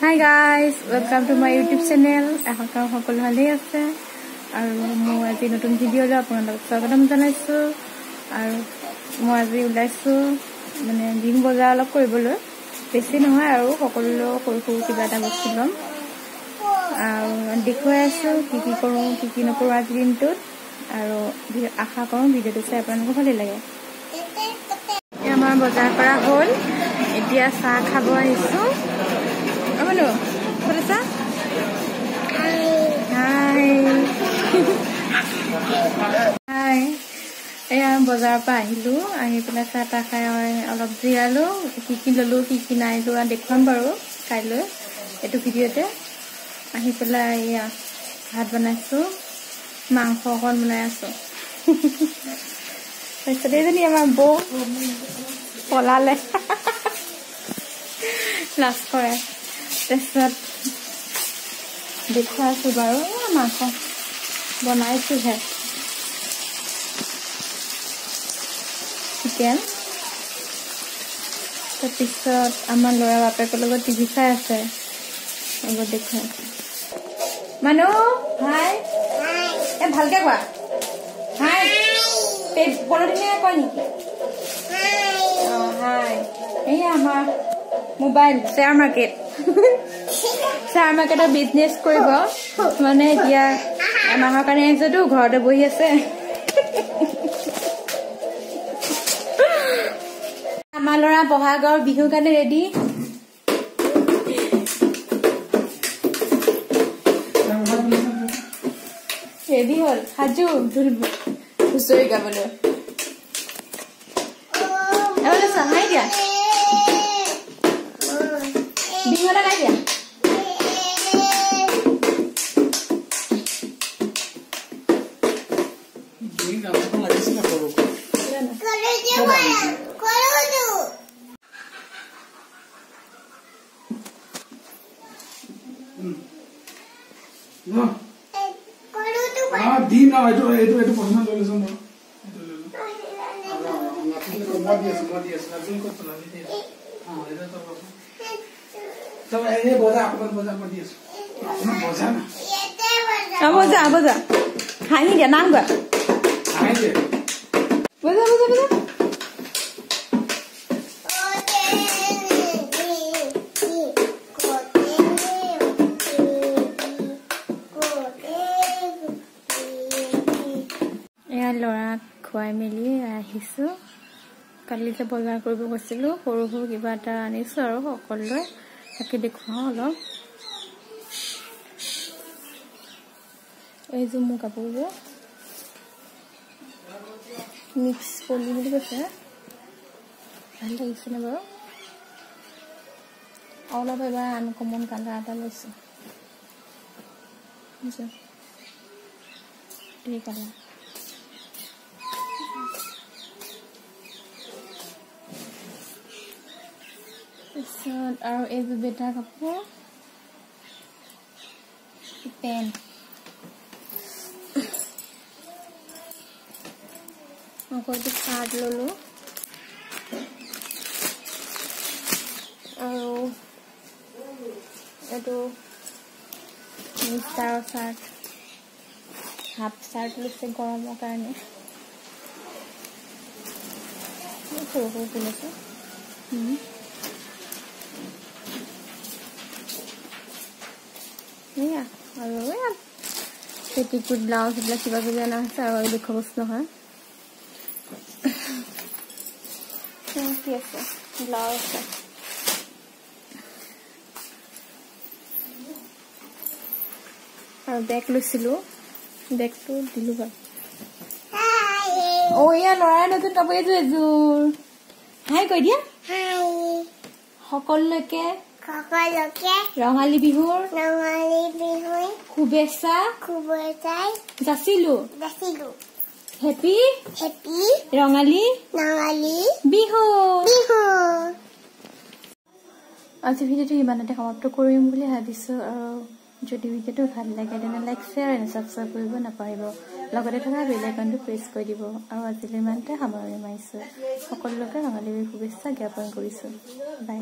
Hi guys, welcome to my YouTube channel. Ahokam hokolo hale ase aru mo aji notun video la aponalok swagotam janaisu aru mo aji ulaisu mane din bozar olop koribolo beshi nohoy aru hokolo koru kiba eta bostu lom aru dekhoi asu ki koru ki nokoru aji dintut aru asha koru video tu sai aponalok bhale lage amar bozar kora hol etia sa khabo ahisu Amano, what is that? Hi. Hi. Ayan, bazar pa ahilu. Ahi pala sa ta khai olop jiralu. Kiki lolu, kiki nailu. Dekham baro. Kailo. Etu video te. Ahi pala iya bhat banaisu. Mangso kon banai asu. Tasate jani amar bo polale. Last kore. Desat dekha asu baro mangso banaisu he chicken tapisot amar lora bapeko logot TV sai ase abo dekha Manu hi e bhalke koa hi pe polodine koi niki hi ei amar mobile share market share market business koribo mane dia amahar kane ajedu ghorte bohi ase amalora bohagor bihu kane ready hol haju dhul husoi gabolo awala samai dia Bingola lagi ya? Bingola lagi sih kalau tu. Kalau tu. No. Kalau tu. Di na itu personal dulu semua. Semua dia. Nabi kau tu nabi dia. Itu tu. तो ये बोझा अपन बोझा मत दियो ना बोझा ना बोझा खाई नहीं क्या नाम का खाई दे बोझा यार लोरा खुआई मिली আহিছো কালি যে বজাৰ কৰিব গৈছিলো সৰু সৰু কিবা এটা আনিছো আৰু সকলোৱে তাকে দেখুৱা হলো এই যে মোৰ কাপোৰ যে মিক্স পলি বুলি কৈছে ভাল লাগিছে না বাৰু অলপ এবাৰ আনকমন কালাৰ এটা লৈছো বুজিছা এই কালাৰ আৰু এই যে বেটা কাপোৰ পেন আকৌ এইটো চাৰ্ট ললো আৰু এইটো মিষ্টাৰ চাৰ্ট হাফ চাৰ্ট লৈছে গৰমৰ কাৰণে সৰু সৰু কিনিছো Yeah, alright. Petticoat blouse એટલે কিবা কিবি আনা আছে আৰু দেখো বস্তু নহয় কি আছে ব্লাউজ আৰু বেক লৈছিলো বেকটো দিলো বা ও ইয়া লৰাই নতুন কাপোৰ এযোৰ হাই কৈ দিয়া হাই সকলোকে ৰঙালী বিহুৰ শুভেচ্ছা যাচিলো হেপি ৰঙালী বিহু আজি ভিডিঅ'টো ইমানতে সমাপ্ত কৰিম বুলি ভাবিছো আৰু যদি ভিডিঅ'টো ভাল লাগে তেনে লাইক শ্বেয়াৰ আৰু সাবস্ক্ৰাইব কৰিব নাপাহৰিব লগতে থকা বেল আইকনটো প্ৰেছ কৰি দিব আৰু আজিলৈ ইমানতে সামৰণি মাৰিছো সকলোকে ৰঙালী বিহুৰ শুভেচ্ছা জ্ঞাপন কৰিছো বাই